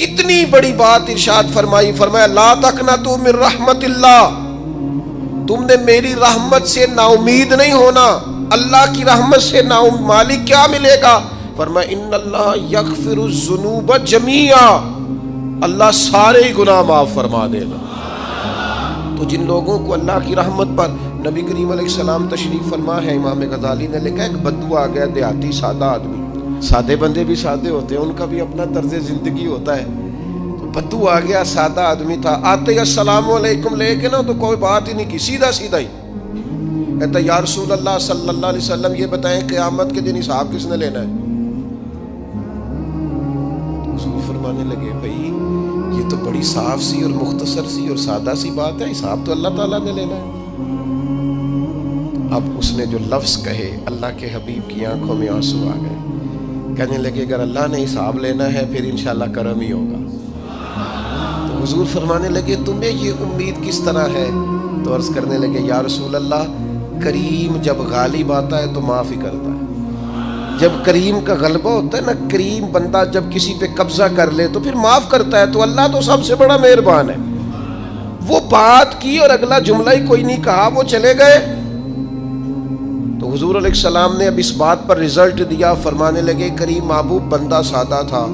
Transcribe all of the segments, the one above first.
کتنی بڑی بات ارشاد فرمائی، فرمایا لا تقنطوا من رحمت اللہ، تم نے میری رحمت سے نا امید نہیں ہونا۔ اللہ کی رحمت سے نا مالک کیا ملے گا؟ فرمایا ان اللہ یغفر الذنوب جمیعا، اللہ سارے گناہ معاف فرما دے گا۔ تو جن لوگوں کو اللہ کی رحمت پر نبی کریم علیہ السلام تشریف فرما ہے، امام غزالی نے لکھا ایک بدو آ گیا، دیہاتی سادہ آدمی، سادے بندے بھی سادے ہوتے ہیں، ان کا بھی اپنا طرز زندگی ہوتا ہے۔ تو بدو آ گیا، سادہ آدمی تھا، آتے ہی السلام علیکم لے کے نا تو کوئی بات ہی نہیں کی، سیدھا سیدھا ہی کہتا یا رسول اللہ صلی اللہ علیہ وسلم یہ بتائیں قیامت کے دن حساب کس نے لینا ہے؟ حضور فرمانے لگے بھائی یہ تو بڑی صاف سی اور مختصر سی اور سادہ سی بات ہے، حساب تو اللہ تعالیٰ نے لینا ہے۔ اب اس نے جو لفظ کہے اللہ کے حبیب کی آنکھوں میں آنسو آ گئے، کہنے لگے اگر اللہ نے حساب لینا ہے پھر انشاءاللہ کرم ہی ہوگا۔ تو حضور فرمانے لگے تمہیں یہ امید کس طرح ہے؟ تو عرض کرنے لگے یا رسول اللہ کریم جب غالب آتا ہے تو معاف ہی کرتا ہے۔ جب کریم کا غلبہ ہوتا ہے نا، کریم بندہ جب کسی پہ قبضہ کر لے تو پھر معاف کرتا ہے، تو اللہ تو سب سے بڑا مہربان ہے۔ وہ بات کی اور اگلا جملہ ہی کوئی نہیں کہا، وہ چلے گئے۔ تو حضور علیہ السلام نے اب اس بات پر رزلٹ دیا، فرمانے لگے کریم محبوب بندہ سادہ تھا،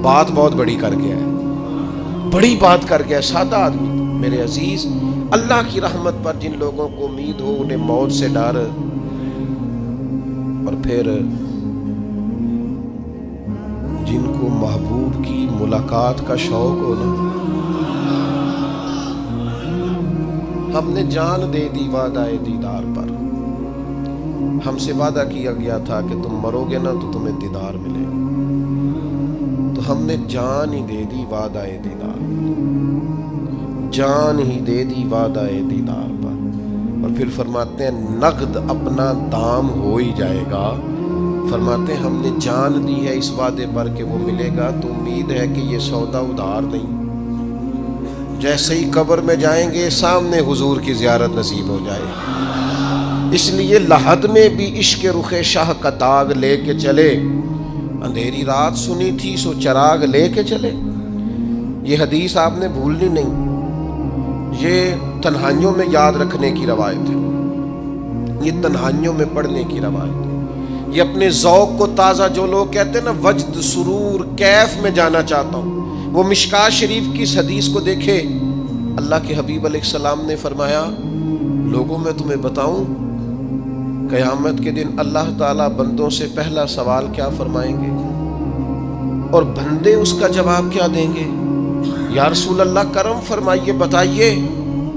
بات بہت بڑی کر گیا ہے، بڑی بات کر گیا، سادہ آدمی۔ میرے عزیز، اللہ کی رحمت پر جن لوگوں کو امید ہو، انہیں موت سے ڈر اور پھر جن کو محبوب کی ملاقات کا شوق ہو نا، ہم نے جان دے دی وعدہ دیدار پر، ہم سے وعدہ کیا گیا تھا کہ تم مرو گے نا تو تمہیں دیدار ملے گا، تو ہم نے جان ہی دے دی وعدہ دیدار پر، جان ہی دے دی وعدہ دیدار پر۔ اور پھر فرماتے ہیں نقد اپنا دام ہو ہی جائے گا، فرماتے ہیں ہم نے جان دی ہے اس وعدے پر کہ وہ ملے گا، تو امید ہے کہ یہ سودا ادھار نہیں۔ جیسے ہی قبر میں جائیں گے سامنے حضور کی زیارت نصیب ہو جائے گی۔ اس لیے لحد میں بھی عشق رخ شاہ کا داغ لے کے چلے، اندھیری رات سنی تھی سو چراغ لے کے چلے۔ یہ حدیث آپ نے بھولنی نہیں، یہ تنہائیوں میں یاد رکھنے کی روایت ہے، یہ تنہائیوں میں پڑھنے کی روایت ہے۔ یہ اپنے ذوق کو تازہ، جو لوگ کہتے ہیں نا وجد سرور کیف میں جانا چاہتا ہوں، وہ مشکات شریف کی اس حدیث کو دیکھے۔ اللہ کے حبیب علیہ السلام نے فرمایا لوگوں میں تمہیں بتاؤں قیامت کے دن اللہ تعالیٰ بندوں سے پہلا سوال کیا فرمائیں گے اور بندے اس کا جواب کیا دیں گے؟ یا رسول اللہ کرم فرمائیے، بتائیے۔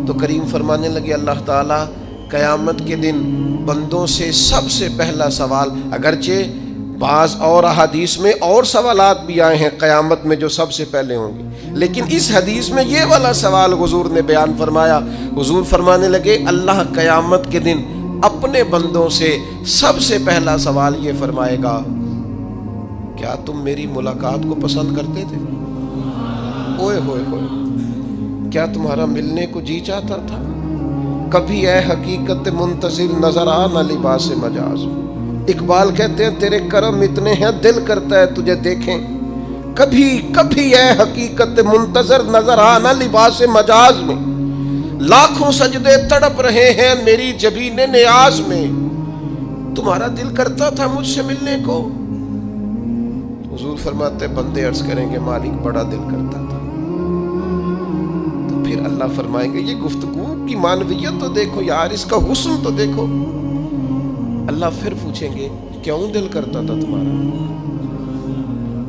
تو کریم فرمانے لگے اللہ تعالیٰ قیامت کے دن بندوں سے سب سے پہلا سوال، اگرچہ بعض اور احادیث میں اور سوالات بھی آئے ہیں قیامت میں جو سب سے پہلے ہوں گے، لیکن اس حدیث میں یہ والا سوال حضور نے بیان فرمایا۔ حضور فرمانے لگے اللہ قیامت کے دن اپنے بندوں سے سب سے پہلا سوال یہ فرمائے گا کیا تم میری ملاقات کو پسند کرتے تھے؟ اوئے ہوئے ہوئے، کیا تمہارا ملنے کو جی چاہتا تھا؟ کبھی اے حقیقت منتظر نظر آ نہ لباس مجاز۔ اقبال کہتے ہیں تیرے کرم اتنے ہیں دل کرتا ہے تجھے دیکھیں، کبھی کبھی اے حقیقت منتظر نظر آ نہ لباس مجاز میں، لاکھوں سجدے تڑپ رہے ہیں میری جبین نیاز میں، تمہارا دل کرتا تھا مجھ سے ملنے کو؟ حضور فرماتے بندے عرض کریں گے مالک بڑا دل کرتا تھا۔ تو پھر اللہ فرمائیں گے یہ گفتگو کی معنویت تو دیکھو یار، اس کا حسن تو دیکھو۔ اللہ پھر پوچھیں گے کیوں دل کرتا تھا تمہارا؟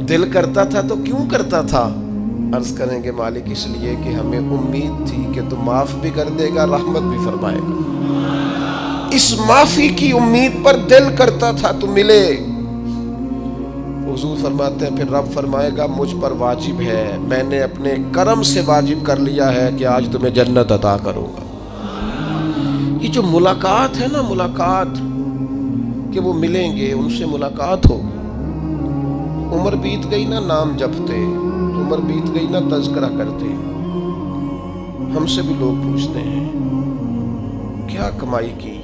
دل کرتا تھا تو کیوں کرتا تھا؟ عرض کریں گے مالک اس لیے کہ ہمیں امید تھی کہ تو معاف بھی کر دے گا، رحمت بھی فرمائے گا، اس معافی کی امید پر دل کرتا تھا تو ملے۔ حضور فرماتے ہیں پھر رب فرمائے گا مجھ پر واجب ہے، میں نے اپنے کرم سے واجب کر لیا ہے کہ آج تمہیں جنت عطا کروں گا۔ یہ جو ملاقات ہے نا، ملاقات کہ وہ ملیں گے، ان سے ملاقات ہو۔ عمر بیت گئی نا نام جپتے، عمر بیت گئی نا تذکرہ کرتے، ہم سے بھی لوگ پوچھتے ہیں کیا کمائی کی،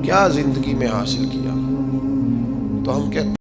کیا زندگی میں حاصل کیا، تو ہم کہتے